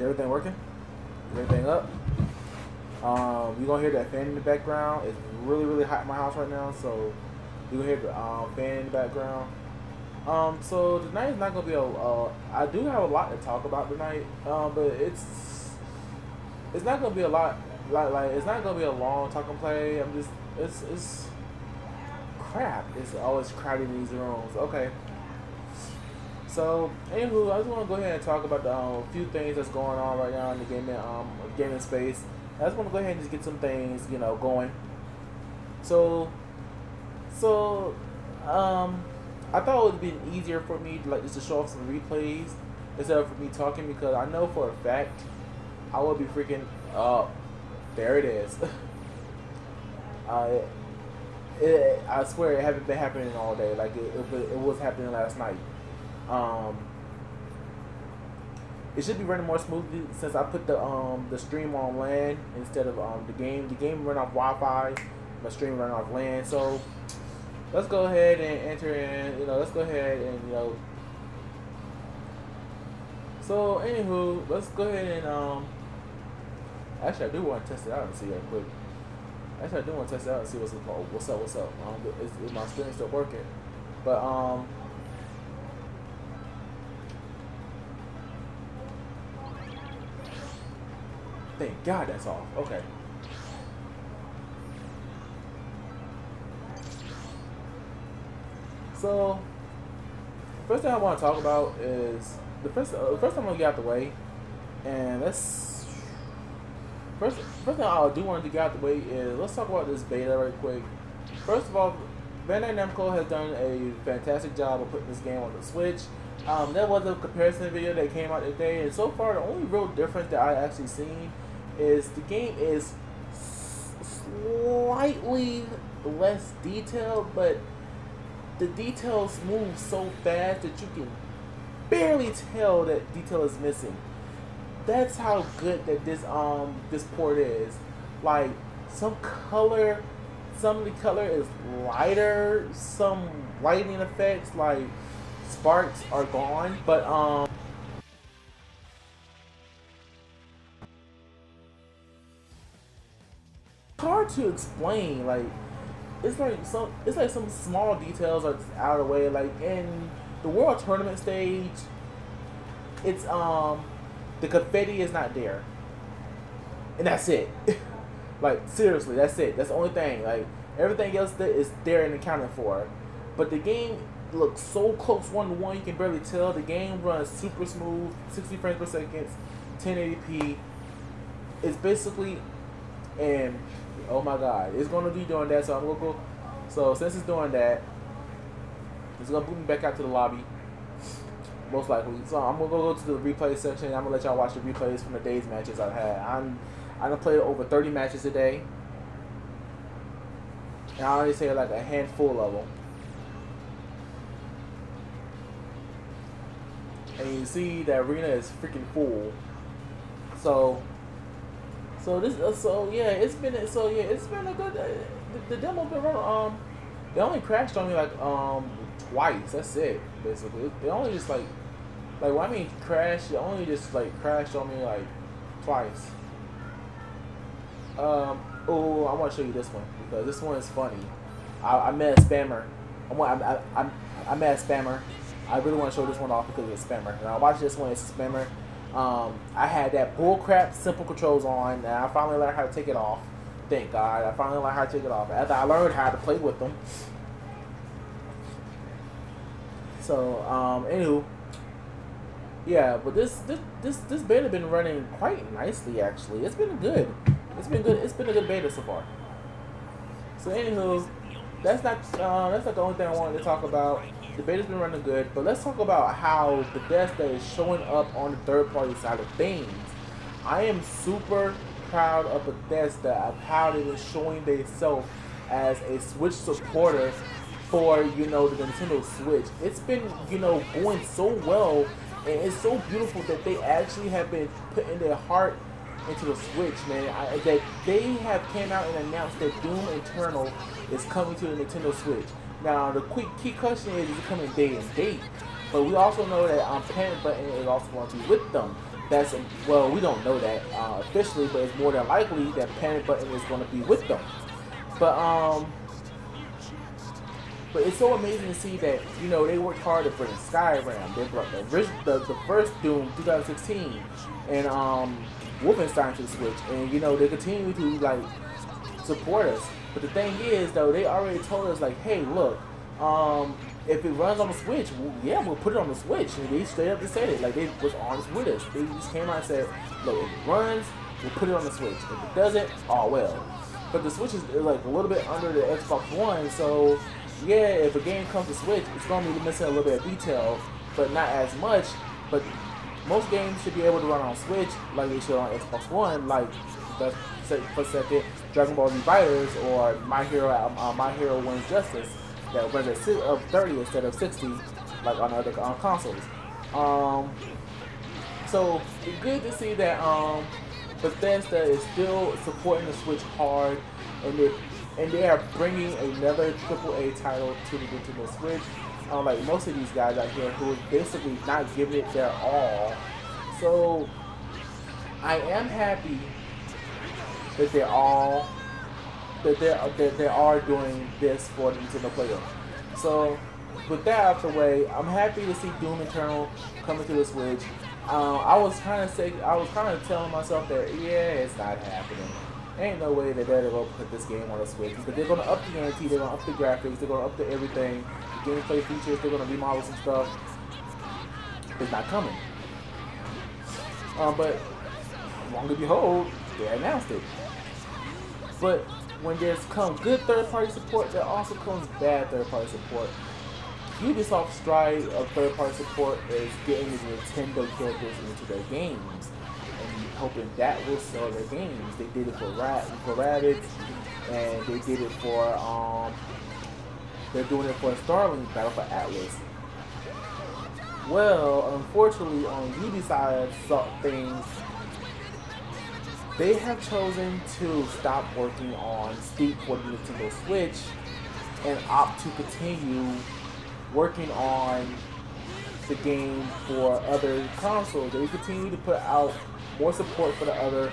Is everything working? Is everything up? You're gonna hear that fan in the background. It's really, really hot in my house right now, so you're gonna hear the fan in the background. So tonight is not gonna be I do have a lot to talk about tonight, but it's not gonna be a lot. Like it's not gonna be a long talking play. It's crap. It's always crowded in these rooms. Okay. So, anywho, I just want to go ahead and talk about the few things that's going on right now in the gaming space. I just want to go ahead and just get some things, going. So, so, I thought it would be easier for me to just to show off some replays instead of me talking, because I know for a fact I will be freaking up. There it is. I swear it haven't been happening all day. Like it was happening last night. It should be running more smoothly since I put the stream on LAN instead of the game. The game run off Wi-Fi, my stream run off LAN. So let's go ahead and enter in. Let's go ahead and So anywho, let's go ahead and Actually, I do want to test it out and see real quick. Actually, I do want to test it out and see what's up. Is my screen still working? But thank God that's off. Okay. So, first thing I want to talk about is the first time I'm gonna get out the way, and first thing I do want to get out the way is let's talk about this beta right quick. First of all, Bandai Namco has done a fantastic job of putting this game on the Switch. There was a comparison video that came out today, and so far the only real difference that I actually seen is the game is slightly less detailed, but the details move so fast that you can barely tell that detail is missing. That's how good that this port is. Like some of the color is lighter, some lighting effects like sparks are gone, but it's hard to explain. Like it's like some small details are out of the way. Like in the World Tournament stage, it's the confetti is not there, and that's it. Like seriously, that's it. That's the only thing. Like everything else that is there and accounted for, but the game looks so close 1-to-1 you can barely tell. The game runs super smooth, 60 frames per second, 1080p. It's basically, and oh my god, it's gonna be doing that. So I'm gonna go. So since it's doing that, it's gonna boot me back out to the lobby. Most likely. So I'm gonna go to the replay section. I'm gonna let y'all watch the replays from the day's matches I've had. I done played over 30 matches a day, and I already say like a handful of them. And you see the arena is freaking full. So yeah, it's been a good. The demo's been running. They only crashed on me like twice. That's it. Basically, it only just like when I mean crash. It only just like crashed on me like twice. Oh, I want to show you this one because this one is funny. I met a spammer. I met a spammer. I really want to show this one off because it's a spammer. And I watched this one. It's a spammer. I had that bullcrap simple controls on, and I finally learned how to take it off. Thank God, I finally learned how to take it off after I learned how to play with them. So, anywho, yeah, but this beta been running quite nicely actually. It's been good. It's been good. It's been a good beta so far. So, anywho, that's not the only thing I wanted to talk about. The beta's been running good, but let's talk about how Bethesda is showing up on the third-party side of things. I am super proud of Bethesda of how they were showing themselves as a Switch supporter for the Nintendo Switch. It's been going so well, and it's so beautiful that they actually have been putting their heart into the Switch, man. That they have came out and announced that Doom Eternal is coming to the Nintendo Switch. Now, the key question is it coming day and date? But we also know that Panic Button is also going to be with them. that's well, we don't know that officially, but it's more than likely that Panic Button is going to be with them. But but it's so amazing to see that they worked hard to bring Skyrim. They brought the first Doom 2016 and Wolfenstein to the Switch, and they continue to like support us. But the thing is, though, they already told us like, hey, look, if it runs on the Switch, well, yeah, we'll put it on the Switch. And they straight up just said it, like they was honest with us. They just came out and said, look, if it runs, we'll put it on the Switch. If it doesn't, oh well. But the Switch is like a little bit under the Xbox One, so yeah, if a game comes to Switch, it's going to be missing a little bit of detail, but not as much. But most games should be able to run on Switch like they should on Xbox One, like for second Dragon Ball Z FighterZ or My Hero Wins Justice that runs at 30 instead of 60 like on other consoles. So it's good to see that Bethesda is still supporting the Switch hard, and they are bringing another AAA title to the Nintendo Switch. Like most of these guys out here who are basically not giving it their all. So I am happy that they are doing this for the Nintendo player. So with that out of the way, I'm happy to see Doom Eternal coming to the Switch. I was kind of telling myself that it's not happening. Ain't no way that they're gonna put this game on the Switch because they're gonna up the ante, they're gonna up the graphics, they're gonna up the everything, the gameplay features, they're gonna remodel some stuff. It's not coming. But long and behold, they announced it. But when there's good third-party support, there also comes bad third-party support. Ubisoft's stride of third-party support is getting the Nintendo characters into their games and hoping that will sell their games. They did it for Rabbids, and they did it for they're doing it for Starlink Battle for Atlas. Well, unfortunately, on Ubisoft's things, they have chosen to stop working on Steep for the Nintendo Switch and opt to continue working on the game for other consoles. They continue to put out more support for the other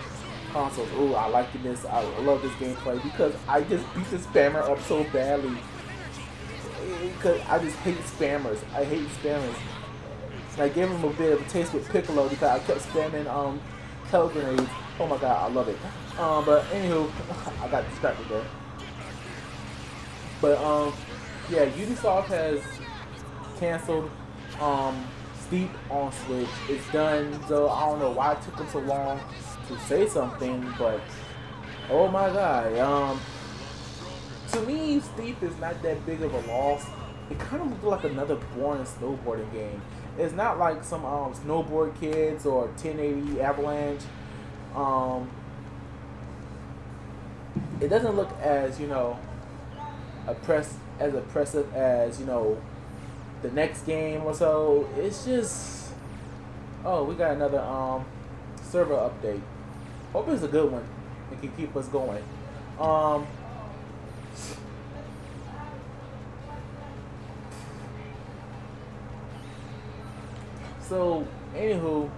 consoles. Ooh, I like this. I love this gameplay because I just beat the spammer up so badly. Because I just hate spammers. I hate spammers. And I gave him a bit of a taste with Piccolo because I kept spamming hell grenades. Oh my god, I love it. But anywho, I got distracted there. But yeah, Ubisoft has canceled Steep on Switch. It's done. So I don't know why it took them so long to say something, but oh my god. To me, Steep is not that big of a loss. It kind of looks like another boring snowboarding game. It's not like some snowboard kids or 1080 Avalanche. It doesn't look as oppressive as the next game or so. It's just we got another server update. Hope it's a good one and can keep us going. So anywho,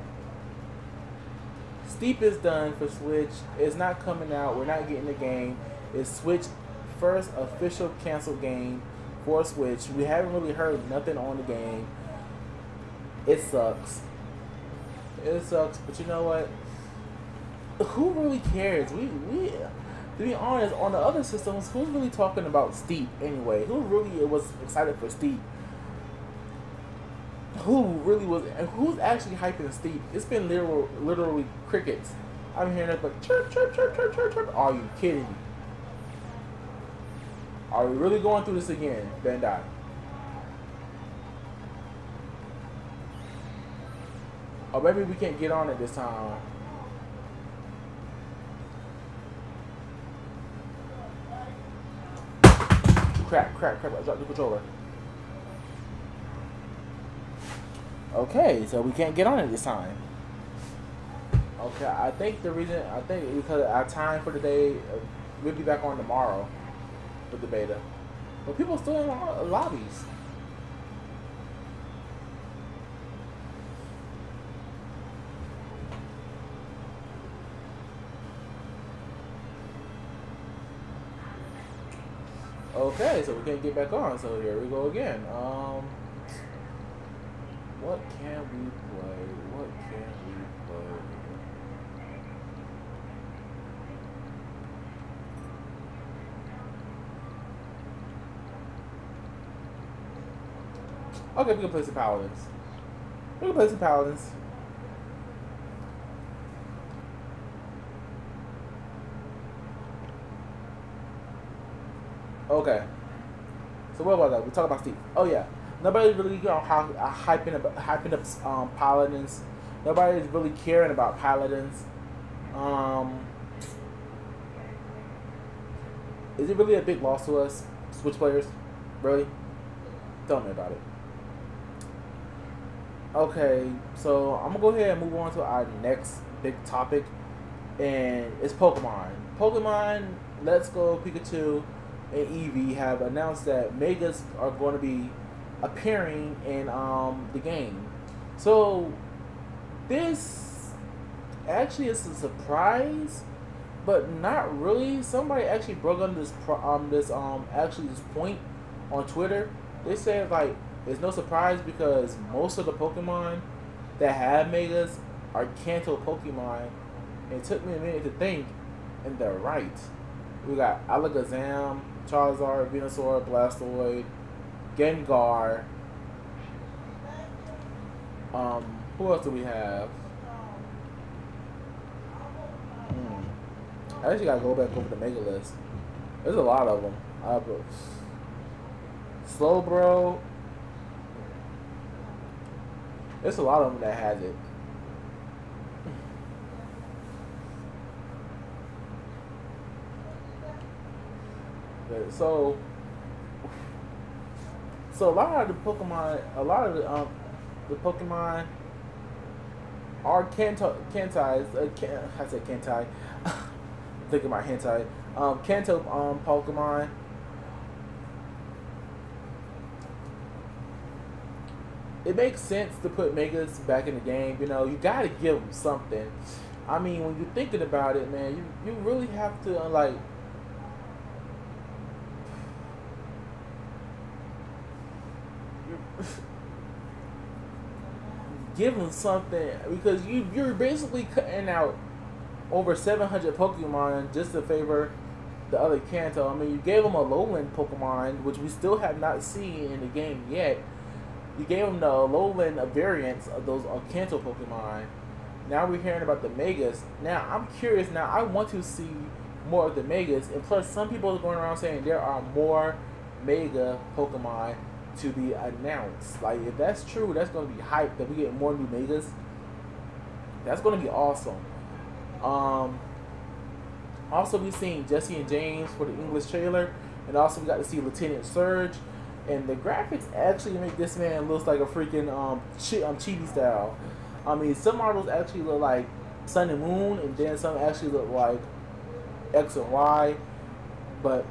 Steep is done for Switch. It's not coming out. We're not getting the game. It's Switch first official canceled game for Switch. We haven't really heard nothing on the game. It sucks. It sucks, but you know what? Who really cares? We to be honest, on the other systems, who's really talking about Steep anyway? Who really was excited for Steep? Who really was, and who's actually hyping Steep? It's been literally crickets. I'm hearing it like chirp, chirp, chirp, chirp, chirp, chirp. Are you kidding me? Are we really going through this again, Bandai? Or maybe we can't get on it this time. Crap, crap, crap. I dropped the controller. Okay, so we can't get on it this time. Okay, I think because our time for the day, we'll be back on tomorrow with the beta. But people are still in lobbies. Okay, so we can't get back on. So here we go again. What can we play? What can we play? Okay, we can play some paladins. We can play some paladins. Okay. So what about that? We talk about Steve. Oh yeah. Nobody's really hyping up paladins. Nobody's really caring about paladins. Um, is it really a big loss to us, Switch players? Really? Tell me about it. Okay, so I'm gonna go ahead and move on to our next big topic, and it's Pokemon. Pokemon Let's Go Pikachu and Eevee have announced that Megas are going to be appearing in the game. So this actually is a surprise, but not really. Somebody actually broke on this point on Twitter. They said like it's no surprise because most of the Pokemon that have Megas are Kanto Pokemon. It took me a minute to think, and they're right. We got Alakazam, Charizard, Venusaur, Blastoise, Gengar. Who else do we have? I actually gotta go back over the Mega list. There's a lot of them. Slowbro. There's a lot of them that has it. So a lot of the Pokemon, the Pokemon are Kentai's. I said Kentai. Thinking about hentai. Kanto Pokemon. It makes sense to put Megas back in the game. You know, you gotta give them something. I mean, when you're thinking about it, man, you really have to like. Give them something because you're basically cutting out over 700 Pokemon just to favor the other Kanto. I mean, you gave them a lowland Pokemon, which we still have not seen in the game yet. You gave them the lowland variants of those Kanto Pokemon. Now we're hearing about the Megas. Now I'm curious. Now I want to see more of the Megas, and plus some people are going around saying there are more Mega Pokemon to be announced. Like if that's true, that's going to be hype that we get more new Megas. That's going to be awesome. Also we seen Jesse and James for the English trailer, and also we got to see Lieutenant Surge, and the graphics actually make this man look like a freaking chibi style. I mean, some models actually look like Sun and Moon, and then some actually look like X and Y. But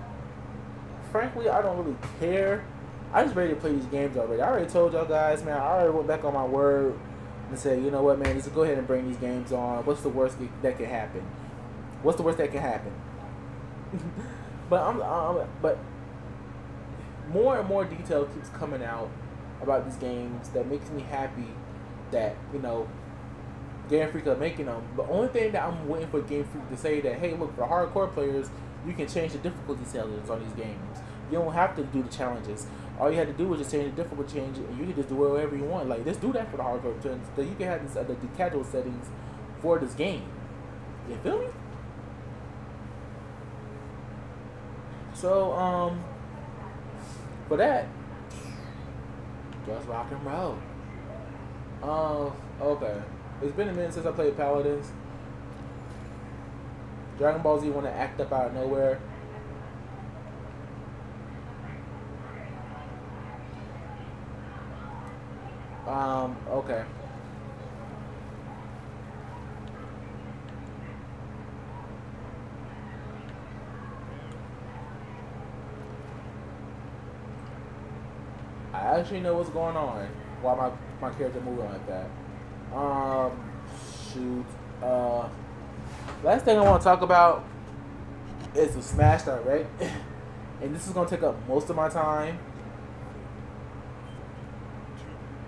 frankly, I don't really care. I just ready to play these games already. I already told y'all guys, man. I already went back on my word and said, you know what, man, just go ahead and bring these games on. What's the worst that can happen? What's the worst that can happen? But more and more detail keeps coming out about these games that makes me happy that, you know, Game Freak are making them. The only thing that I'm waiting for Game Freak to say that, hey, look, for hardcore players, you can change the difficulty settings on these games. You don't have to do the challenges. All you had to do was just change the difficulty change, and you can just do whatever you want. Like, just do that for the hardcore players. So you can have this, the casual settings for this game. You feel me? So, for that, just rock and roll. Okay. It's been a minute since I played Paladins. Dragon Ball Z want to act up out of nowhere. Okay. I actually know what's going on. Why my character moving like that. Shoot. Last thing I want to talk about is the Smash Direct. and this is gonna take up most of my time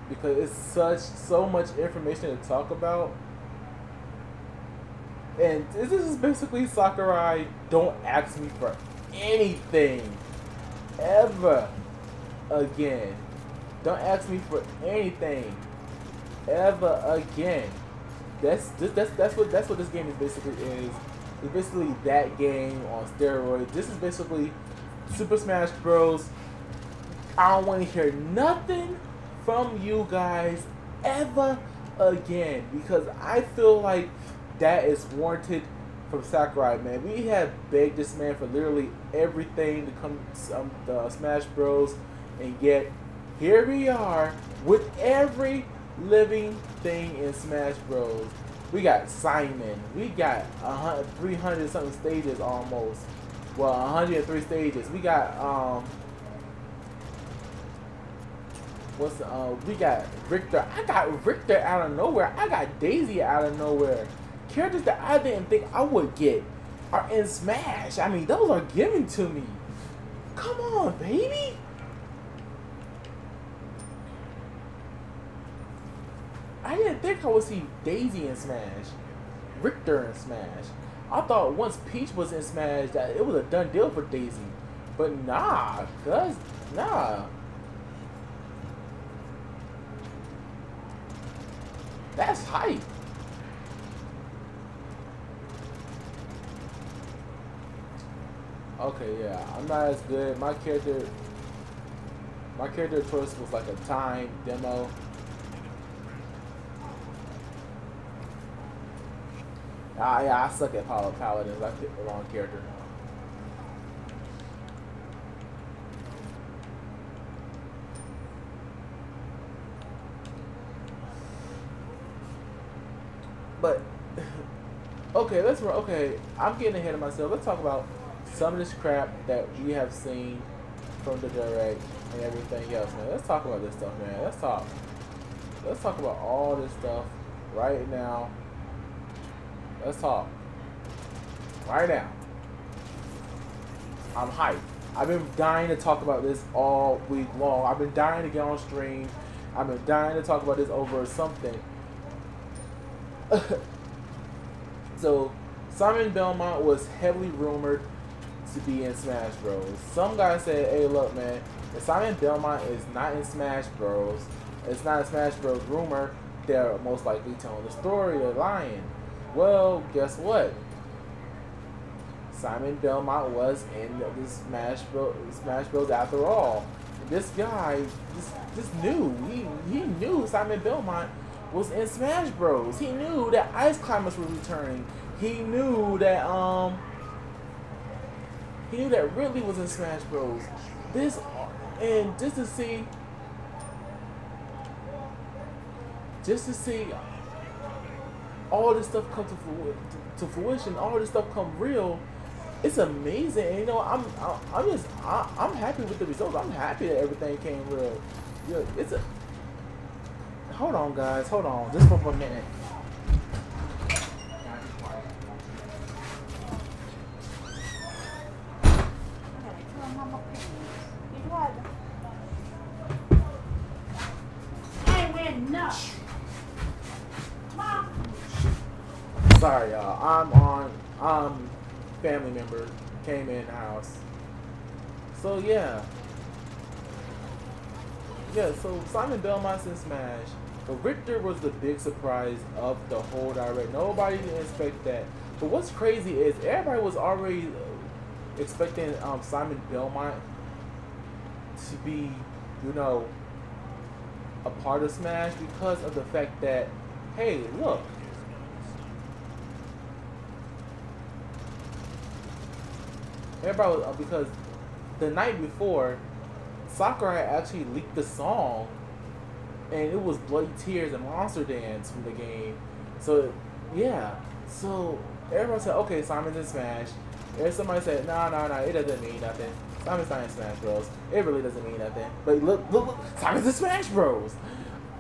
because it's so much information to talk about. And this is basically Sakurai. Don't ask me for anything ever again. Don't ask me for anything ever again. That's what this game is basically is. It's basically that game on steroids. This is basically Super Smash Bros. I don't want to hear nothing from you guys ever again because I feel like that is warranted from Sakurai, man. We have begged this man for literally everything to come to Smash Bros. And yet, here we are with every living thing in Smash Bros. We got Simon. We got 300 something stages almost. Well, 103 stages. We got we got Richter. I got Richter out of nowhere. I got Daisy out of nowhere. Characters that I didn't think I would get are in Smash. I mean, those are given to me. Come on, baby. I didn't think I would see Daisy in Smash, Richter in Smash. I thought once Peach was in Smash that it was a done deal for Daisy. But nah, cuz, nah. That's hype. Okay, yeah, I'm not as good. My character choice was like a time demo. Yeah, I suck at paladins. I picked the wrong character. But okay, I'm getting ahead of myself. Let's talk about some of this crap that we have seen from the direct and everything else, man. Let's talk about this stuff, man. Let's talk about all this stuff right now. Let's talk right now. I'm hyped. I've been dying to talk about this all week long. I've been dying to get on stream. I've been dying to talk about this over something. So, Simon Belmont was heavily rumored to be in Smash Bros. Some guy said, hey, look, man, if Simon Belmont is not in Smash Bros, it's not a Smash Bros rumor, they're most likely telling the story, they're lying. Well, guess what? Simon Belmont was in the Smash Bros after all. This guy just knew. He knew Simon Belmont was in Smash Bros. He knew that Ice Climbers were returning. He knew that Ridley was in Smash Bros. And just to see all this stuff come to fruition, all this stuff come real. It's amazing. And, you know, I'm happy with the results. I'm happy that everything came real. Yeah, hold on, guys. Hold on, just for a minute. Sorry, y'all. Family member came in the house. So yeah. So Simon Belmont's in Smash. But Richter was the big surprise of the whole direct. Nobody didn't expect that. But what's crazy is everybody was already expecting Simon Belmont to be, you know, a part of Smash because of the fact that, hey, look. Everybody was, because the night before, Sakurai actually leaked the song, and it was Bloody Tears and Monster Dance from the game. So, yeah. So, everyone said, okay, Simon's in Smash. And somebody said, no, it doesn't mean nothing. Simon's not in Smash Bros. It really doesn't mean nothing. But look, Simon's in Smash Bros.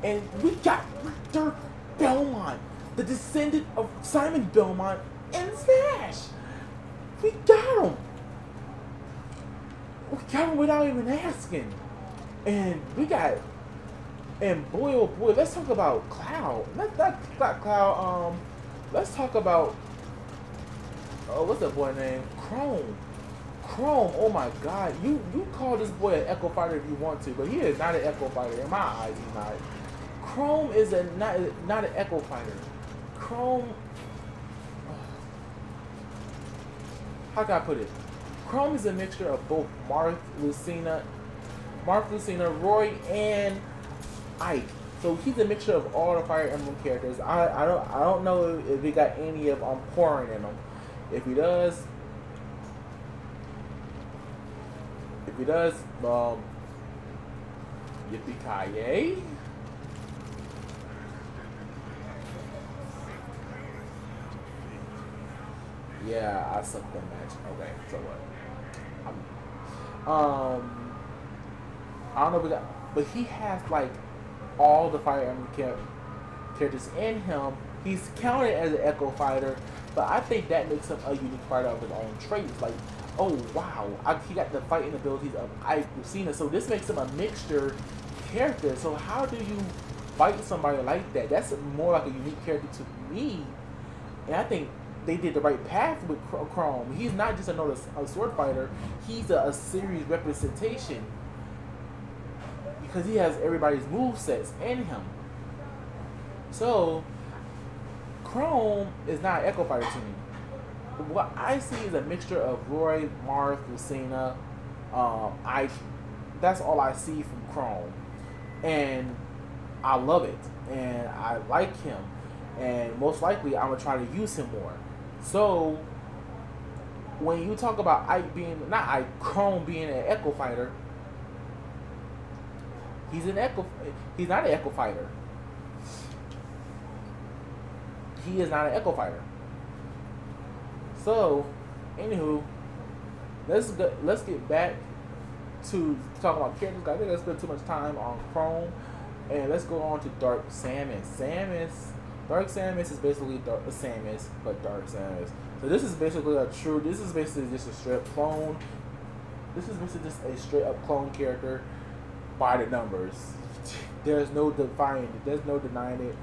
And we got Richter Belmont, the descendant of Simon Belmont, in Smash. We got him. We got him without even asking. And we got, and boy oh boy, let's talk about Cloud. Let's not Cloud. Let's talk about what's that boy name? Chrome. Chrome. Oh my God, you call this boy an Echo Fighter if you want to, but he is not an Echo Fighter in my eyes. He's not. Chrome is not an Echo Fighter. Chrome. How can I put it? Chrome is a mixture of both Marth, Lucina, Roy, and Ike. So he's a mixture of all the Fire Emblem characters. I don't know if he got any of pouring in him. If he does, yippee-ki-yay. Yeah, I sucked that match. Okay, so what? I don't know, but he has like all the Fire Emblem characters in him. He's counted as an Echo Fighter, but I think that makes him a unique fighter of his own traits. Like, oh wow, he got the fighting abilities of Ike Lucina, so this makes him a mixture character. So how do you fight somebody like that? That's more like a unique character to me, and I think they did the right path with Chrome. He's not just another sword fighter. He's a series representation because he has everybody's movesets in him. So Chrome is not an Echo Fighter to me. What I see is a mixture of Roy, Marth, Lucina, Ike. That's all I see from Chrome, and I love it, and I like him, and most likely I'm gonna try to use him more. So when you talk about Ike being Chrome being an Echo Fighter, he's not an Echo Fighter. He is not an Echo Fighter. So, anywho, let's get back to talking about characters. I think I spent too much time on Chrome, and let's go on to Dark Samus. Dark Samus is basically Samus, but Dark Samus. So this is basically just a straight up clone. This is basically just a straight up clone character by the numbers. There's no denying it.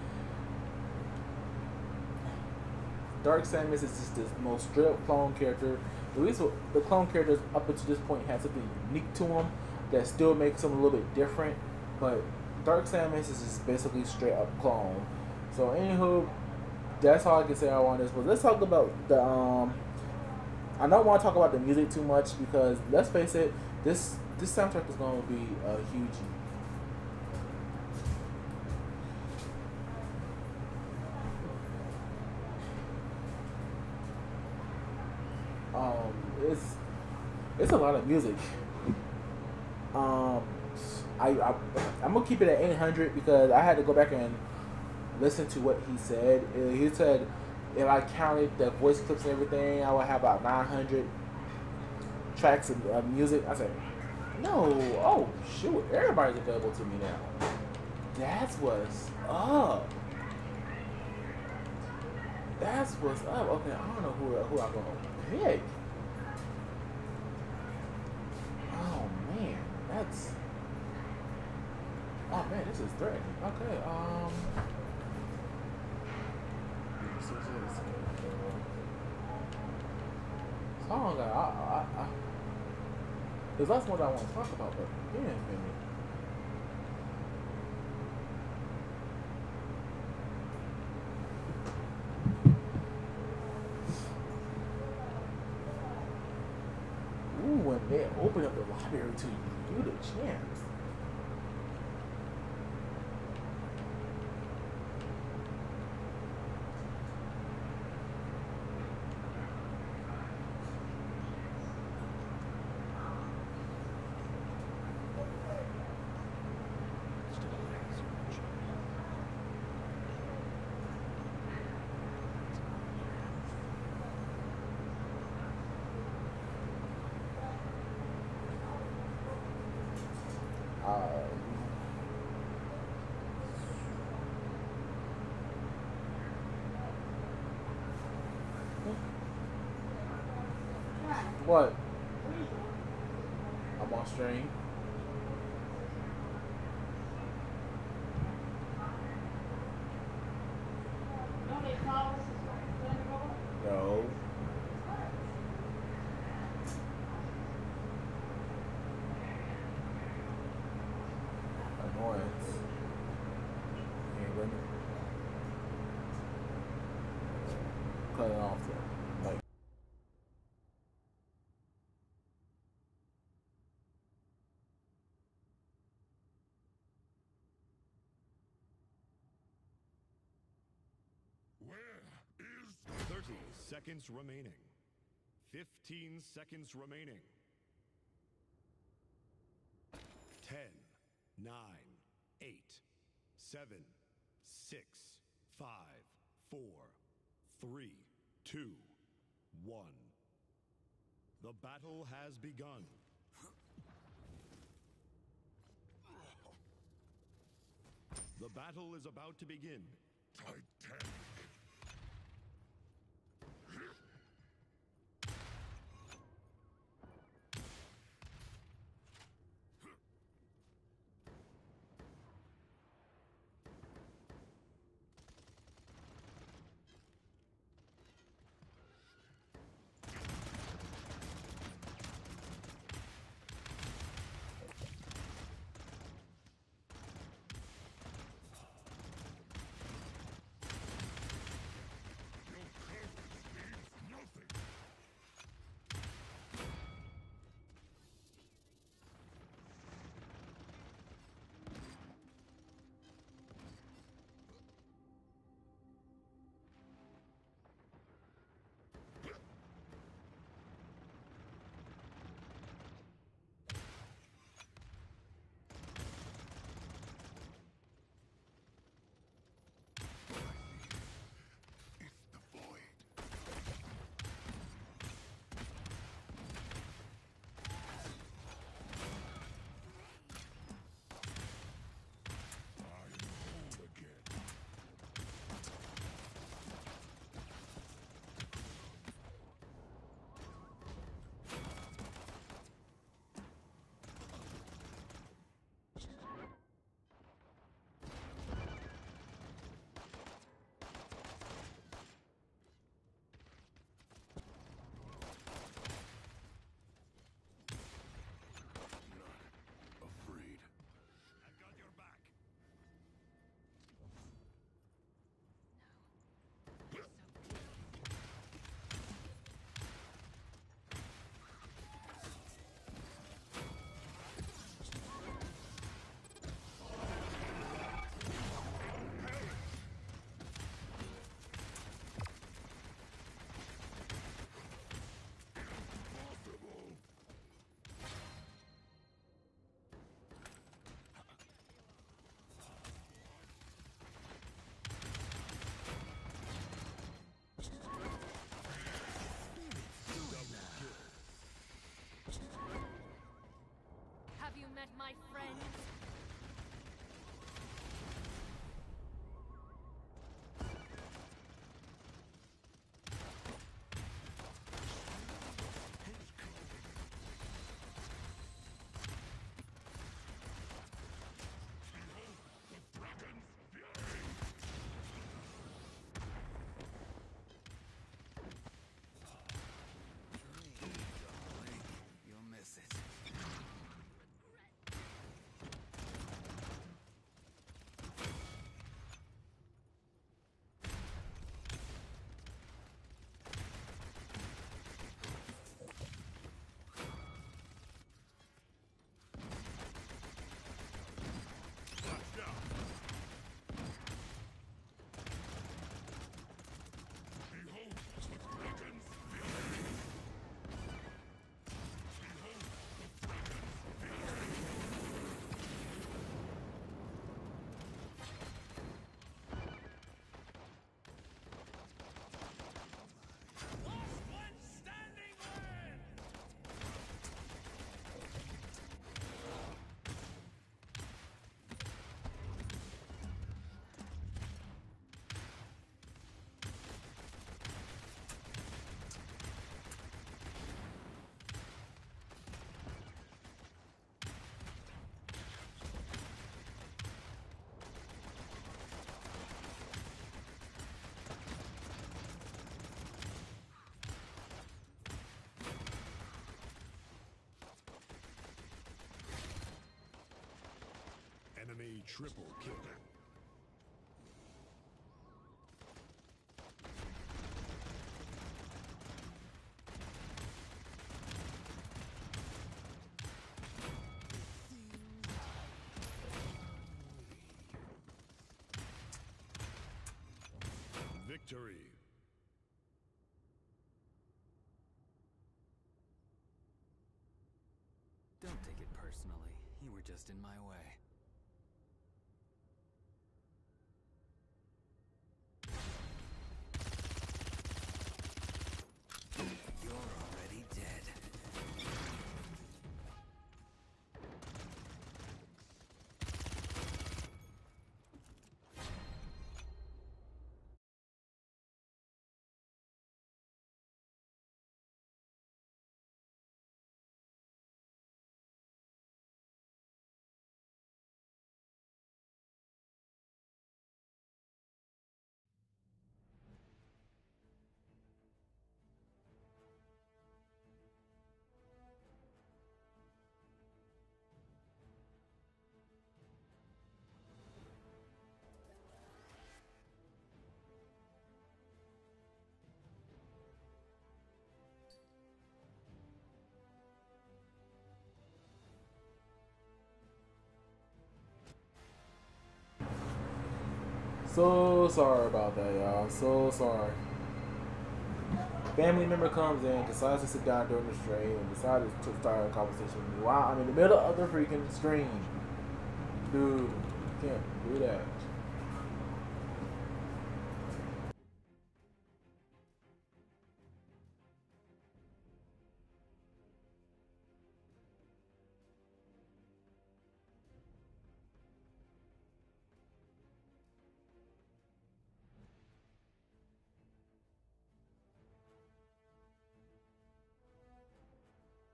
Dark Samus is just this most straight up clone character. At least the clone characters up until this point have something unique to them that still makes them a little bit different. But Dark Samus is just basically straight up clone. So anywho, that's all I can say on this. But let's talk about the I don't want to talk about the music too much because let's face it, this soundtrack is going to be a huge. It's a lot of music. I'm gonna keep it at 800 because I had to go back and listen to what he said. He said if I counted the voice clips and everything, I would have about 900 tracks of music. I said, no, oh shoot, everybody's available to me now. That's what's up. That's what's up. Okay, I don't know who I'm gonna pick. Oh man, this is threatening. Okay, song because that's what I want to talk about, but he didn't fit me. Ooh, when they open up the library to you the chance. What? I'm on stream. No. Annoyance. Can't let me cut it off there. Like. Where is 30 seconds remaining? 15 seconds remaining. 10, 9, 8, 7, 6, 5, 4, 3, 2, 1. The battle has begun. The battle is about to begin. Titanic. Triple kill. Victory. Don't take it personally. You were just in my way. You're already dead. So sorry about that, y'all. So sorry. Family member comes in, decides to sit down during the stream, and decides to start a conversation with me while I'm in the middle of the freaking stream. Dude, you can't do that.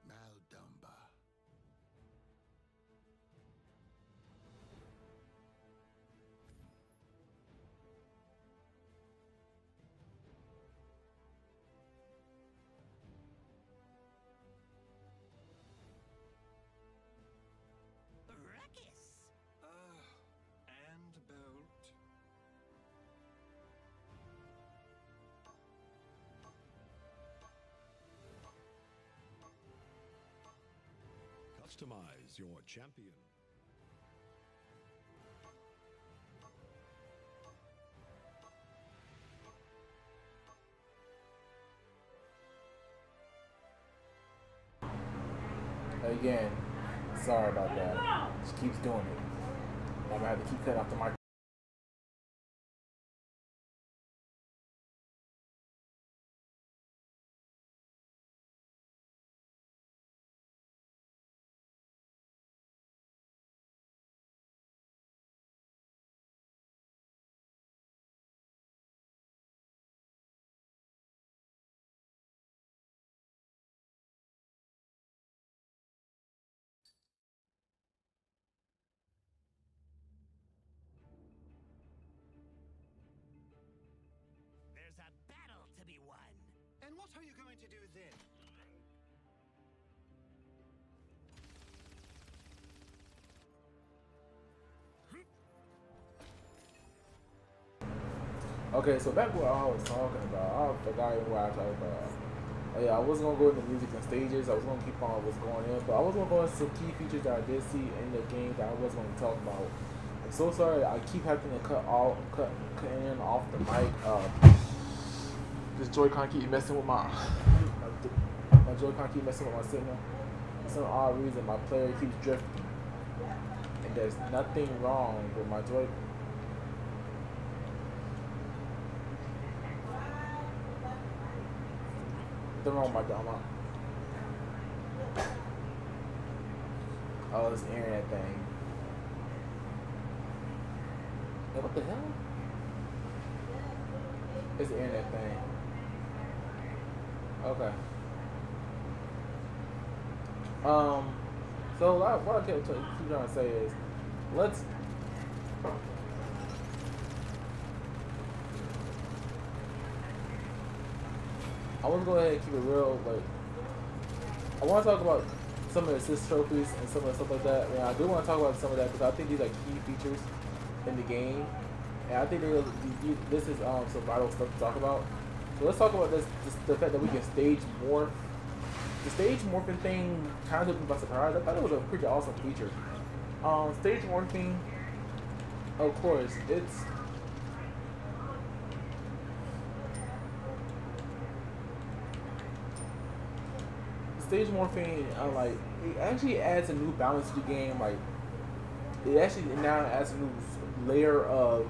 Maldumba. Ruckus! And bolt. Customize your champion. Again, sorry about that. Just keeps doing it. I'm gonna have to keep cutting off the mic. There's a battle to be won. And what are you going to do then? Okay, so back what I was talking about, I forgot even what I talked about. Oh yeah, I wasn't gonna go into music and stages. I was gonna keep on what's going in, but I was gonna go into some key features that I did see in the game that I wasn't gonna talk about. I'm so sorry. I keep having to cut in off the mic. This Joy-Con keep messing with my Joy-Con keep messing with my signal. For some odd reason, my player keeps drifting, and there's nothing wrong with my Joy. Nothing wrong with my drama. Oh, it's airing that thing. Hey, what the hell? It's airing that thing. Okay. So what I keep trying to say is, let's. I want to go ahead and keep it real, but I want to talk about some of the assist trophies and some of the stuff like that. And I do want to talk about some of that because I think these are key features in the game, and I think this is some vital stuff to talk about. So let's talk about this the fact that we can stage morph. The stage morphing thing kind of took me by surprise. I thought it was a pretty awesome feature. Stage morphing, of course, it's stage morphing. Like it actually adds a new balance to the game. Like it actually now adds a new layer of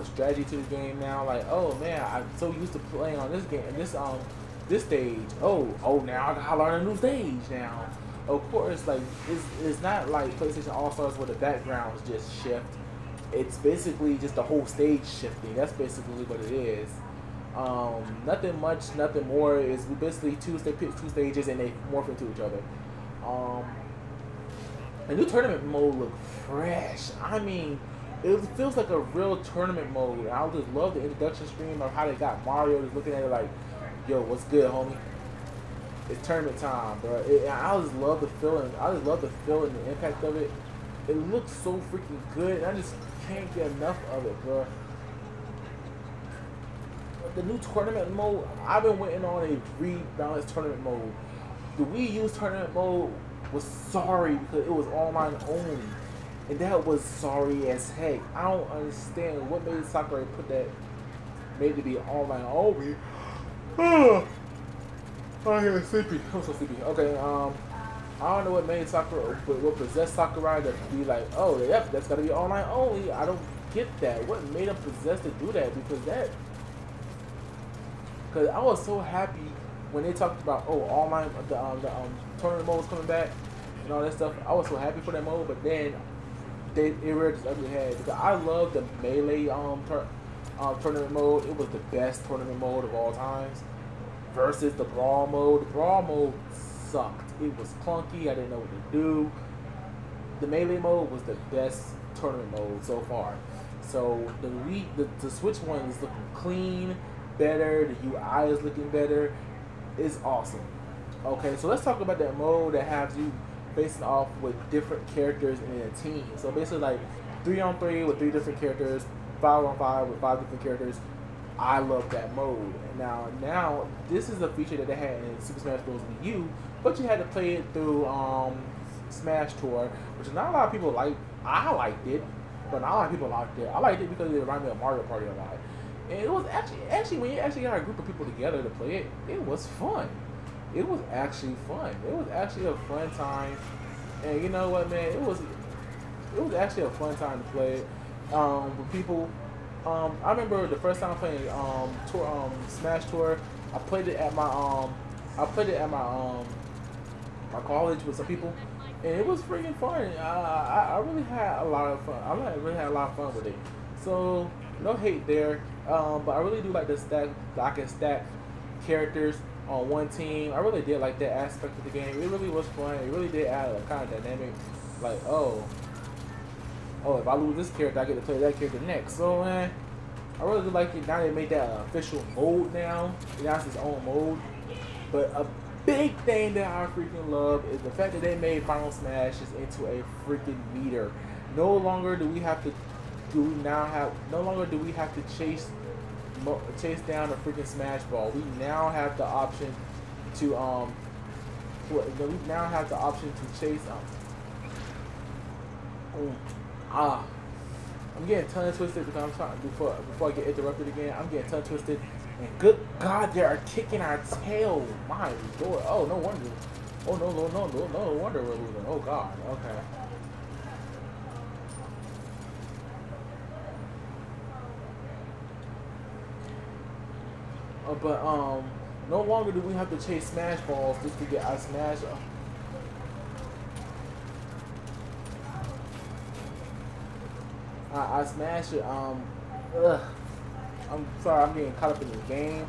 strategy to the game. Now, like, oh man, I'm so used to playing on this game and this stage. Oh, now I gotta learn a new stage now. Of course, like it's not like PlayStation All Stars where the backgrounds just shift. It's basically just the whole stage shifting. That's basically what it is. Nothing much, nothing more. Is we basically pick two stages and they morph into each other. The new tournament mode look fresh. I mean, it feels like a real tournament mode. I just love the introduction screen of how they got Mario just looking at it like, yo, what's good, homie? It's tournament time, bro. I just love the feeling. I just love the feel and the impact of it. It looks so freaking good, and I just can't get enough of it, bro. The new tournament mode, I've been waiting on a rebalanced tournament mode. The Wii U's tournament mode was sorry because it was online only. And that was sorry as heck. I don't understand what made Sakurai made it to be online only. I'm getting sleepy. I'm so sleepy. Okay, I don't know what made Sakurai, what possessed Sakurai to be like, oh, yep, that's gotta be online only. I don't get that. What made him possessed to do that? Because I was so happy when they talked about, oh, online, the tournament mode was coming back and all that stuff. I was so happy for that mode, but then it reared its ugly head because I love the melee tournament mode. It was the best tournament mode of all times. Versus the brawl mode. The brawl mode sucked. It was clunky. I didn't know what to do. The melee mode was the best tournament mode so far. So the Switch one is looking clean, better. The UI is looking better. It's awesome. Okay, so let's talk about that mode that has you facing off with different characters in a team. So basically like 3-on-3 with 3 different characters, 5-on-5 with 5 different characters. I love that mode. And now this is a feature that they had in Super Smash Bros. Wii U, but you had to play it through Smash Tour, which not a lot of people like. I liked it, but not a lot of people liked it. I liked it because it reminded me of Mario Party a lot. And it was actually when you actually got a group of people together to play it, it was fun. It was actually fun. It was actually a fun time. And you know what, man? It was actually a fun time to play it with people. I remember the first time playing Smash Tour. I played it at my my college with some people, and it was freaking fun. I really had a lot of fun. I really had a lot of fun with it. So no hate there. But I really do like the stack. I can stack characters on one team. I really did like that aspect of the game. It really was fun. It really did add a kind of dynamic. Like if I lose this character, I get to play that character next. So, man, I really do like it. Now they made that an official mode now. It has its own mode. But a big thing that I freaking love is the fact that they made Final Smashes into a freaking meter. No longer do we have to chase down a freaking Smash Ball. We now have the option to chase I'm getting tongue twisted because I'm trying before I get interrupted again. I'm getting tongue twisted, and good God, they are kicking our tail. My Lord! Oh, no wonder. Oh no wonder we're losing. Oh God. Okay. But no longer do we have to chase Smash Balls just to get our Smash. I smash it. I'm sorry, I'm getting caught up in the game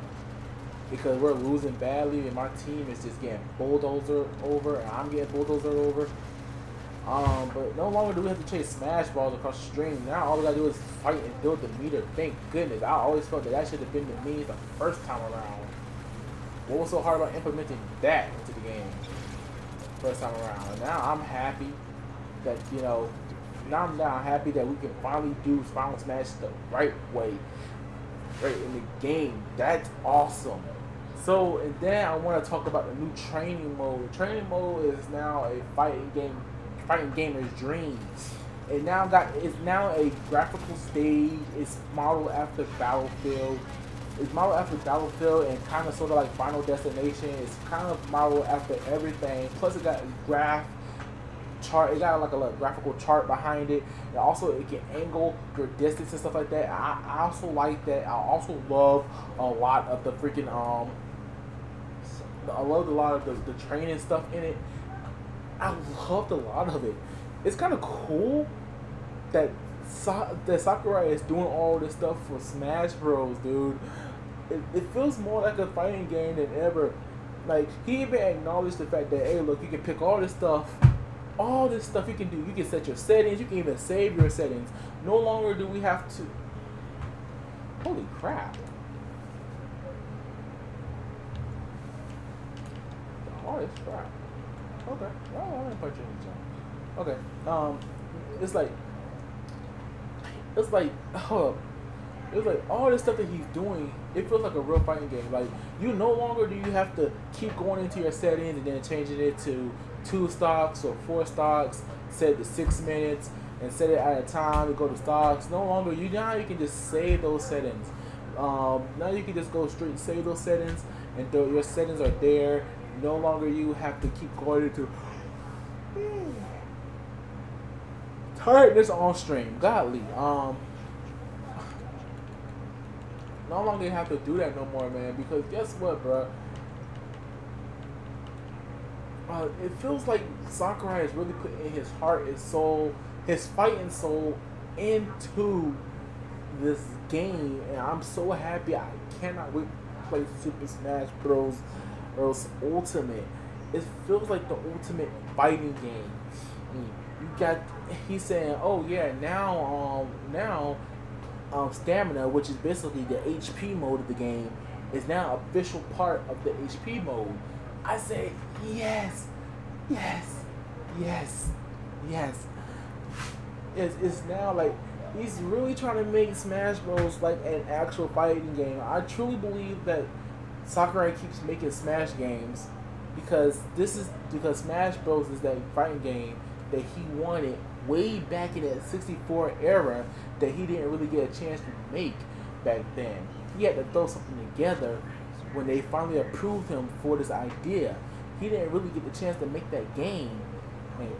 because we're losing badly and my team is just getting bulldozer over and I'm getting bulldozer over. But no longer do we have to chase Smash Balls across the stream. Now all we gotta do is fight and build the meter. Thank goodness. I always felt that should have been the means the first time around. What was so hard about implementing that into the game? first time around. And now I'm happy that, you know, now I'm happy that we can finally do Final Smash the right way, right in the game. That's awesome. So, and then I want to talk about the new training mode. Training mode is now a fighting gamer's dreams. It's now a graphical stage. It's modeled after Battlefield. It's modeled after Battlefield and kind of sort of like Final Destination. It's kind of modeled after everything. Plus, it got a graph chart. It got like a graphical chart behind it. And also, it can angle your distance and stuff like that. I also like that. I also love a lot of the freaking I loved a lot of the training stuff in it. I loved a lot of it. It's kind of cool that Sakurai is doing all this stuff for Smash Bros, dude. It feels more like a fighting game than ever. Like, he even acknowledged the fact that, hey, look, you can pick all this stuff you can do. You can set your settings. You can even save your settings. No longer do we have to. Holy crap. Oh, it's crap. Okay. Oh, I didn't punch you in the jump. Okay. It's like all this stuff that he's doing, it feels like a real fighting game. Like, you no longer do you have to keep going into your settings and then changing it to 2 stocks or 4 stocks, set it to 6 minutes, and set it at a time to go to stocks. No longer, now you can just save those settings. Now you can just go straight and save those settings, and your settings are there. No longer you have to keep going into tiredness on stream. Godly. No longer have to do that no more, man. Because guess what, bro? It feels like Sakurai is really putting his heart and soul, his fighting soul, into this game, and I'm so happy. I cannot wait to play Super Smash Bros. Ultimate. It feels like the ultimate fighting game. He's saying, oh yeah, now stamina, which is basically the HP mode of the game, is now official part of the HP mode. I say yes. It's now like he's really trying to make Smash Bros like an actual fighting game. I truly believe that Sakurai keeps making Smash games because Smash Bros is that fighting game that he wanted way back in that 64 era that he didn't really get a chance to make back then. He had to throw something together when they finally approved him for this idea. He didn't really get the chance to make that game. And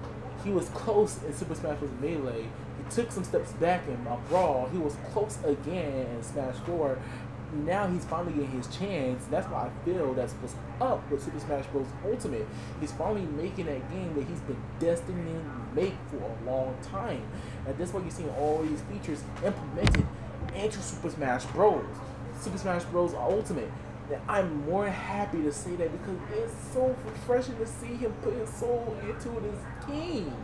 he was close in Super Smash Bros. Melee. He took some steps back in Brawl. He was close again in Smash 4. Now he's finally getting his chance. That's why I feel that's what's up with Super Smash Bros. Ultimate. He's finally making that game that he's been destined to make for a long time. And that's why you're seeing all these features implemented into Super Smash Bros. Super Smash Bros. Ultimate. And I'm more happy to say that because it's so refreshing to see him put his soul into this game.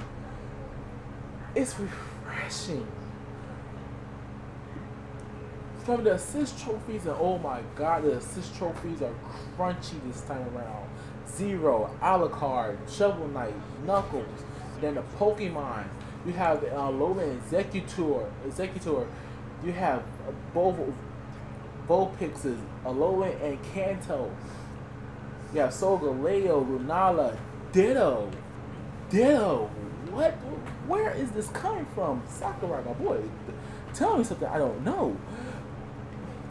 It's refreshing. From the assist trophies, and oh my god, the assist trophies are crunchy this time around. Zero, Alucard, Shovel Knight, Knuckles, then the Pokemon. You have Lola Executor. You have both Vulpixes, Alolan and Kanto. You have Solgaleo, Lunala, Ditto. What? Where is this coming from? Sakurai, my boy. Tell me something I don't know.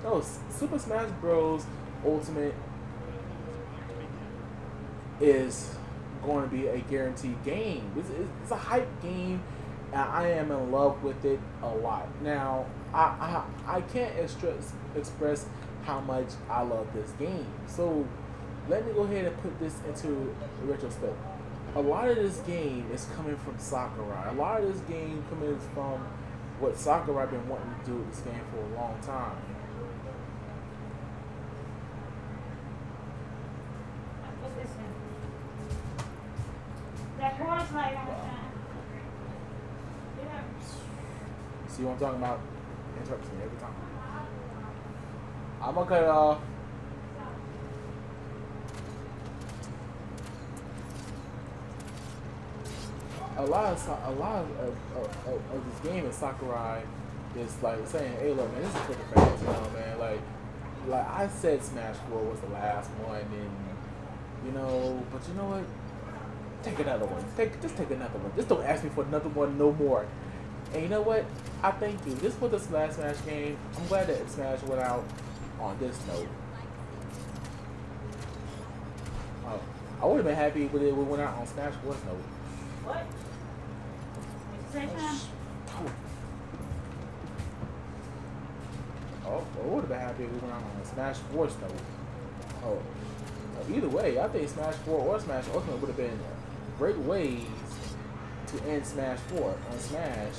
Oh, Super Smash Bros. Ultimate is going to be a guaranteed game. It's a hype game, and I am in love with it a lot. Now, I can't express how much I love this game. So, let me go ahead and put this into retrospect. A lot of this game is coming from Sakurai. A lot of this game coming from what Sakurai been wanting to do with this game for a long time. See what I'm talking about? Interrupts me every time. I'm gonna cut it off. of this game in Sakurai is like saying, "Hey, look, man, this is for the fans, you know, man. Like I said, Smash 4 was the last one, and you know, but you know what? Take another one. Just take another one. Just don't ask me for another one no more. And you know what? I thank you. This was the last Smash game. I'm glad that Smash went out on this note. I would have been happy if it went out on Smash 4's note. What? Same time? Oh, I would have been happy if it went out on Smash 4's note. Oh, either way, I think Smash 4 or Smash Ultimate would have been great ways to end Smash 4 on Smash.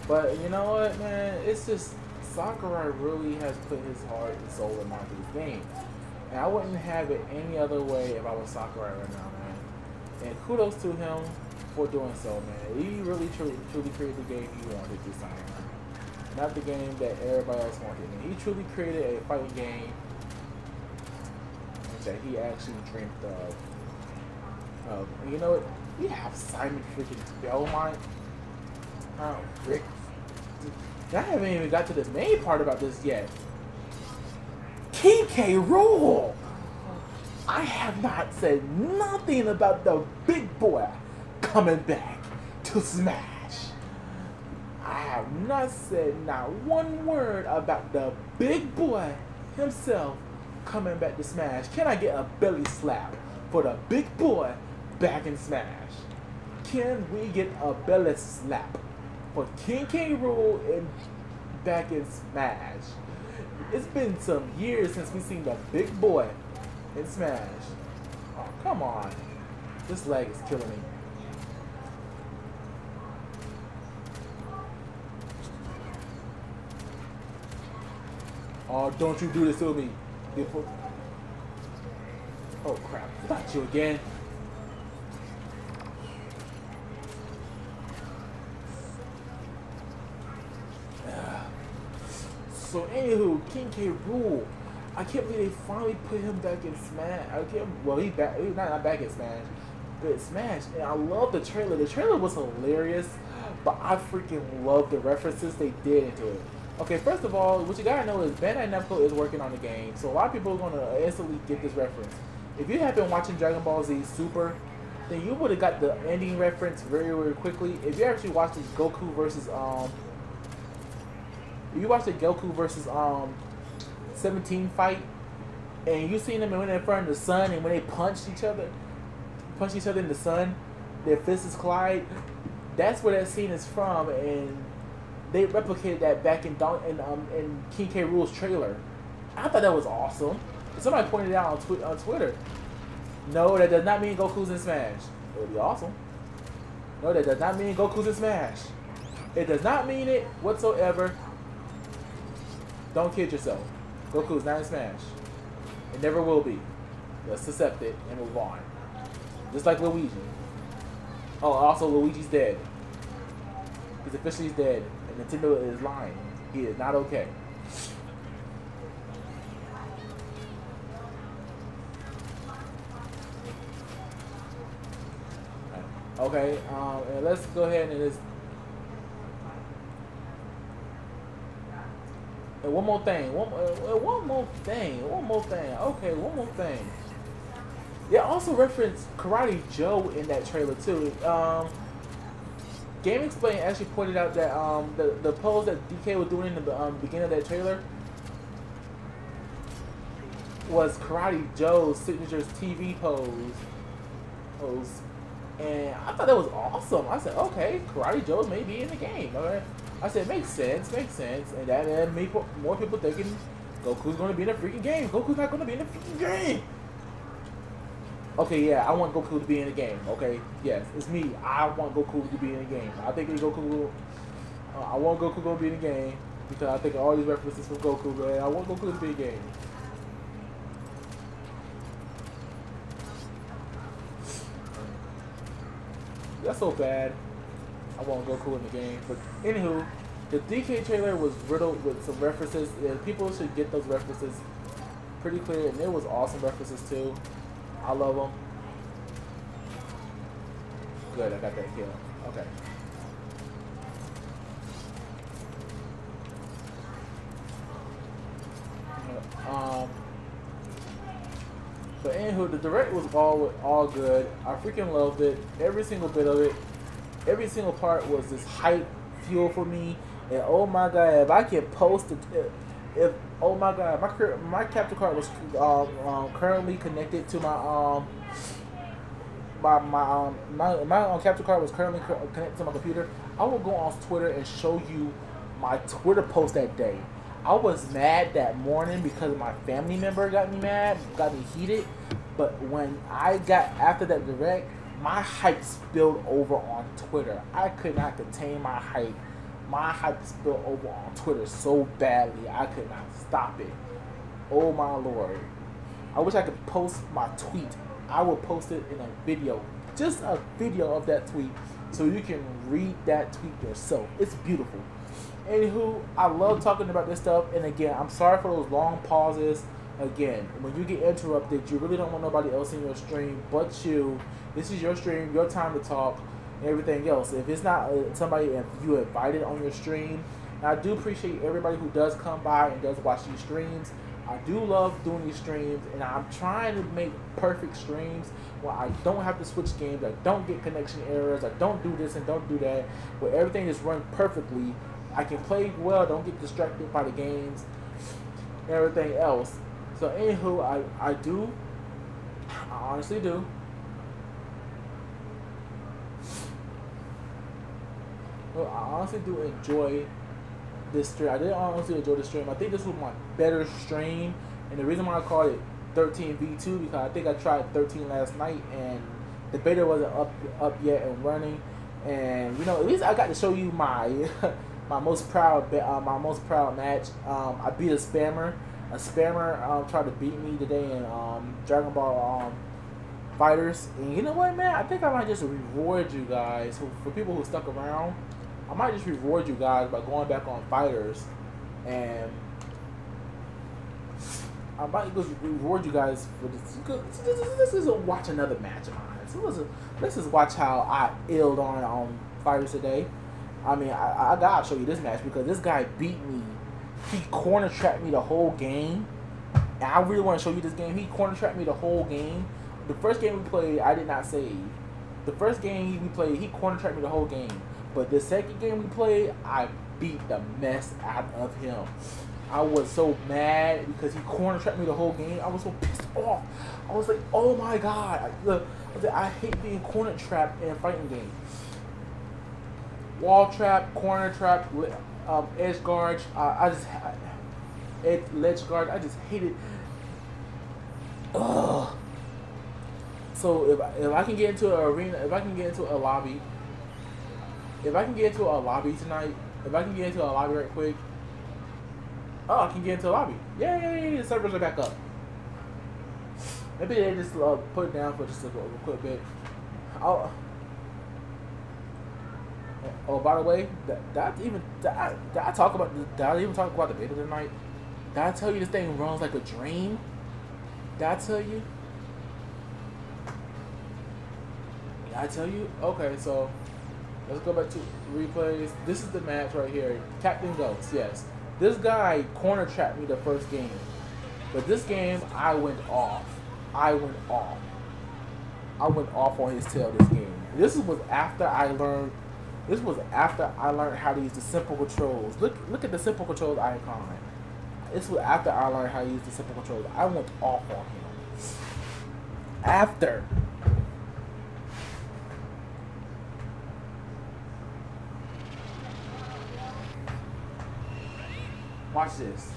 But you know what, man? It's just Sakurai really has put his heart and soul into this game. And I wouldn't have it any other way if I was Sakurai right now, man. And kudos to him for doing so, man. He really truly created the game he wanted this time. Not the game that everybody else wanted. And he truly created a fighting game that he actually dreamed of. And you know what? We have Simon freaking Belmont. Oh, Rick. I haven't even got to the main part about this yet. King K. Rool! I have not said nothing about the big boy coming back to Smash. I have not said not one word about the big boy himself coming back to Smash. Can I get a belly slap for the big boy back in Smash? Can we get a belly slap for King K. Rool back in Smash? It's been some years since we've seen the big boy in Smash. Oh, come on. This lag is killing me. Oh, don't you do this to me. Oh, crap. Not you again. So anywho, King K. Rool, I can't believe they finally put him back in Smash. He's back. He's not back in Smash, but Smash. And I love the trailer. The trailer was hilarious, but I freaking love the references they did into it. Okay, first of all, what you gotta know is Bandai Namco is working on the game, so a lot of people are gonna instantly get this reference. If you have been watching Dragon Ball Z Super, then you would have got the ending reference very, very quickly. If you actually watched this Goku versus if you watch the Goku versus 17 fight, and you seen them when they're in front of the sun, and when they punched each other in the sun, their fists collide. That's where that scene is from, and they replicated that back in King K. Rool's trailer. I thought that was awesome. Somebody pointed it out on Twitter. No, that does not mean Goku's in Smash. It would be awesome. No, that does not mean Goku's in Smash. It does not mean it whatsoever. Don't kid yourself. Goku's not in Smash. It never will be. Let's accept it and move on. Just like Luigi. Oh, also Luigi's dead. He's officially dead. And Nintendo is lying. He is not okay. Okay, and let's go ahead and just... And one more thing. Okay, one more thing. They also referenced Karate Joe in that trailer too. Game Explain actually pointed out that the pose that DK was doing in the beginning of that trailer was Karate Joe's signature TV pose. And I thought that was awesome. I said, okay, Karate Joe may be in the game. Okay. I said, makes sense. And that made more people thinking Goku's going to be in the freaking game. Goku's not going to be in the freaking game. Okay, yeah, I want Goku to be in the game. Okay, yes, it's me. I want Goku to be in the game. I think I want Goku to be in the game because I think all these references from Goku, man. I want Goku to be in the game. That's so bad. I want Goku in the game. But anywho, the DK trailer was riddled with some references, and people should get those references pretty clear. And there was awesome references too. I love them. Good, I got that kill. Okay. Um, but anywho, the direct was all good. I freaking loved it. Every single bit of it. Every single part was this hype fuel for me. And oh my god, if I can post it, if oh my god, my capture card was currently connected to my capture card was currently connected to my computer. I will go on Twitter and show you my Twitter post that day. I was mad that morning because my family member got me mad, got me heated. But when I got after that direct, my hype spilled over on Twitter. I could not contain my hype. My hype spilled over on Twitter so badly, I could not stop it. Oh my lord. I wish I could post my tweet. I will post it in a video. Just a video of that tweet so you can read that tweet yourself. It's beautiful. Anywho, I love talking about this stuff. And again, I'm sorry for those long pauses. Again, when you get interrupted, you really don't want nobody else in your stream but you. This is your stream, your time to talk, and everything else. If it's not somebody if you invited on your stream, and I do appreciate everybody who does come by and does watch these streams. I do love doing these streams, and I'm trying to make perfect streams where I don't have to switch games, I don't get connection errors, I don't do this and don't do that, where everything is run perfectly. I can play well, don't get distracted by the games, and everything else. So anywho, I honestly do. Well, I honestly do enjoy this stream. I did honestly enjoy the stream. I think this was my better stream, and the reason why I called it 13v2 because I think I tried 13 last night and the beta wasn't up yet and running. And you know, at least I got to show you my my most proud match. I beat a spammer. A spammer tried to beat me today in Dragon Ball FighterZ. And you know what, man? I think I might just reward you guys for people who stuck around. I might just reward you guys by going back on FighterZ, and I might just reward you guys for this. Let's just watch another match of mine. So let's just watch how I illed on FighterZ today. I mean, I gotta show you this match because this guy beat me. He corner trapped me the whole game. And I really want to show you this game. He corner trapped me the whole game. The first game we played, I did not save. The first game we played, he corner trapped me the whole game. But the second game we played, I beat the mess out of him. I was so mad because he corner trapped me the whole game. I was so pissed off. I was like, oh my god. I hate being corner trapped in a fighting game. Wall trap, corner trap, edge guard. Ledge guard. I just hate it. Ugh. So if I can get into an arena, if I can get into a lobby tonight, if I can get into a lobby right quick. Oh, I can get into a lobby. Yay! The servers are back up. Maybe they just put it down for just a quick bit. Oh, by the way, did I even talk about the beta tonight? Did I tell you this thing runs like a dream? Did I tell you? Did I tell you? Okay, so let's go back to replays. This is the match right here. Captain Goats, yes. This guy corner trapped me the first game. But this game, I went off. I went off on his tail this game. This was after I learned how to use the simple controls. Look at the simple controls icon. This was after I learned how to use the simple controls. I went off on him. After. Watch this.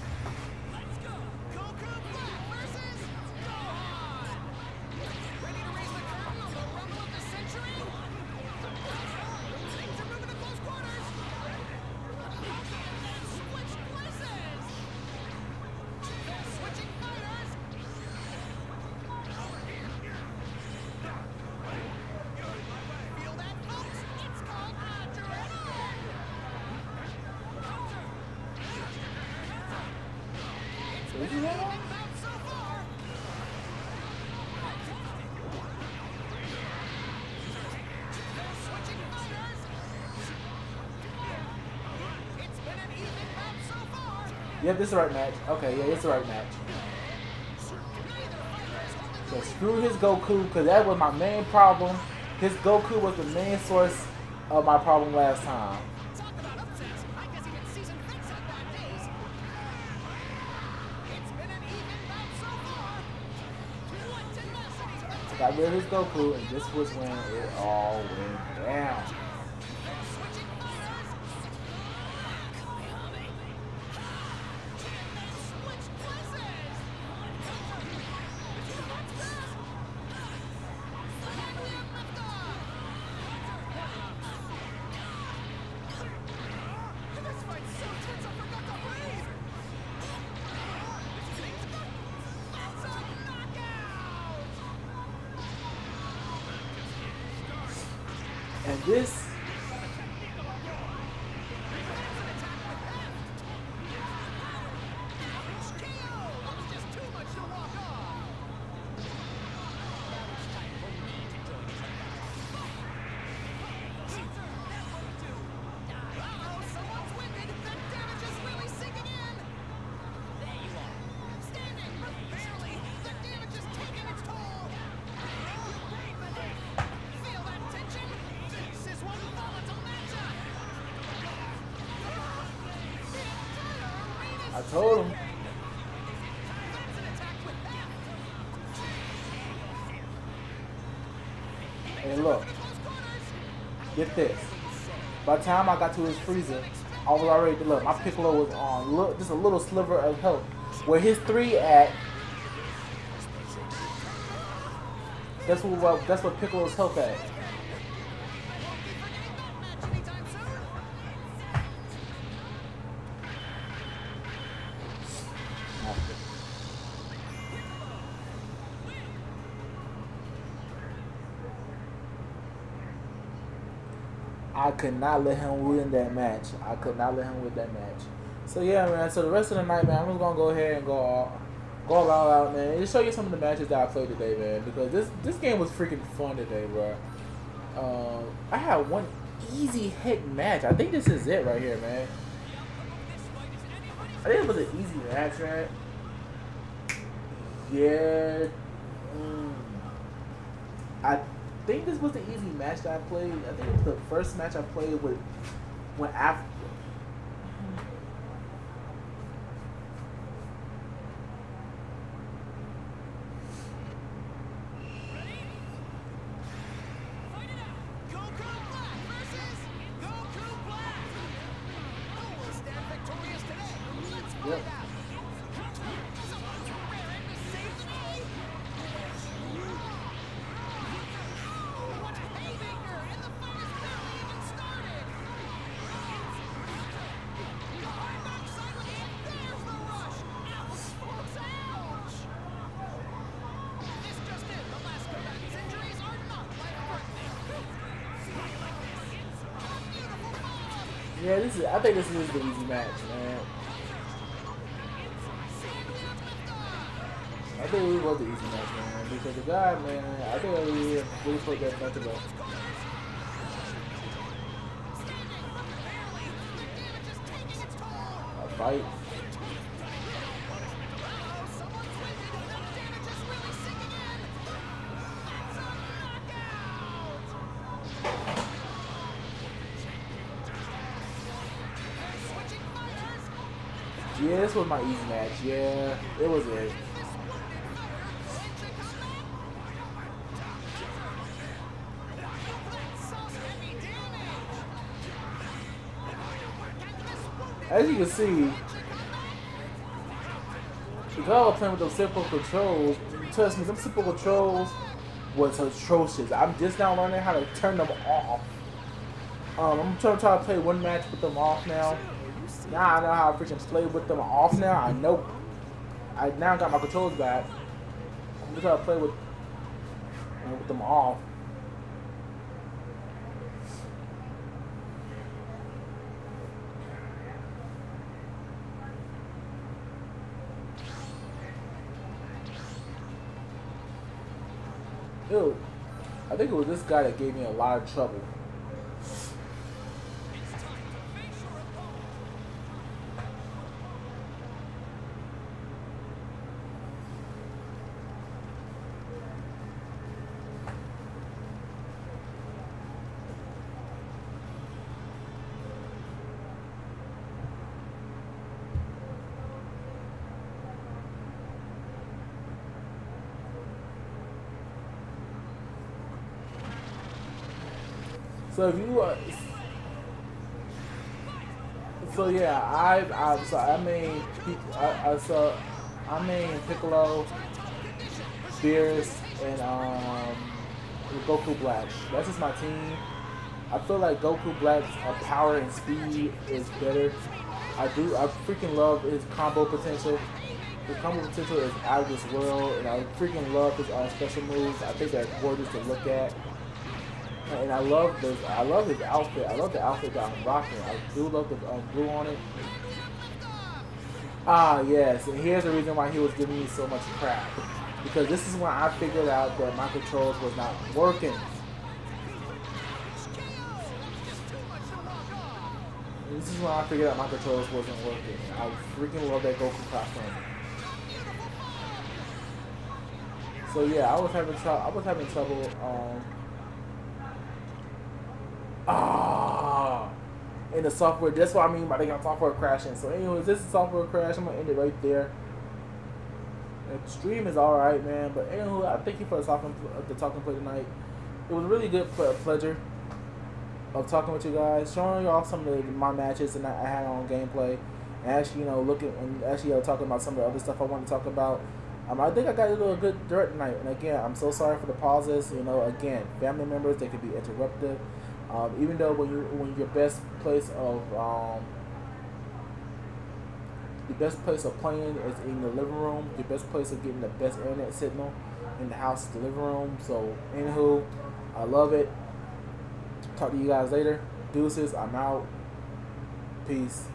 Yep, this is the right match. Okay, yeah, this is the right match. So screw his Goku, because that was my main problem. His Goku was the main source of my problem last time. Got rid of his Goku, and this was when it all went down. And this I told him. And look, get this. By the time I got to his freezer, I was already, look, my Piccolo was on, look, just a little sliver of health. Where his 3 at, that's what Piccolo's health at. I could not let him win that match. I could not let him win that match. So yeah, man. So the rest of the night, man, I'm just gonna go ahead and go all out, man. And just show you some of the matches that I played today, man. Because this game was freaking fun today, bro. I had one easy heck match. I think this is it right here, man. I think it was an easy match, right? Yeah. I think this was the easy match that I played. I think it was the first match I played with when after. Yep. Yeah, this is. I think this is the easy match, man. I think it was the easy match, man, because the guy, man, I think I really put that match up. A fight. Yeah, this was my easy match. Yeah, it was it. As you can see, because I was playing with those simple controls, trust me, them simple controls was atrocious. I'm just now learning how to turn them off. I'm trying to play one match with them off now. Now I know how to freaking play with them off now. I know. I now got my controls back. I'm just trying to play with them off. Dude, I think it was this guy that gave me a lot of trouble. So if you so yeah, I main Piccolo, Beerus, and Goku Black. That's just my team. I feel like Goku Black's power and speed is better. I freaking love his combo potential. The combo potential is out of this world, and I freaking love his special moves. I think they're gorgeous to look at. And I love his outfit. I love the outfit that I'm rocking. I do love the blue on it. Ah, yes. And here's the reason why he was giving me so much crap. Because this is when I figured out that my controls was not working. This is when I figured out my controls wasn't working. I freaking love that Goku costume. So yeah, I was having trouble. In the software. That's what I mean by the software crashing. So anyways, this is software crash. I'm gonna end it right there. The stream is alright, man. But anywho, I thank you for the talking play tonight. It was a really good pleasure of talking with you guys, showing y'all some of my matches that I had on gameplay, and actually, talking about some of the other stuff I want to talk about. I think I got a little good dirt tonight, and again, I'm so sorry for the pauses. Again, family members, they can be interrupted. Even though when your best place of playing is in the living room, your best place of getting the best internet signal in the house is the living room. So anywho, I love it. Talk to you guys later. Deuces, I'm out. Peace.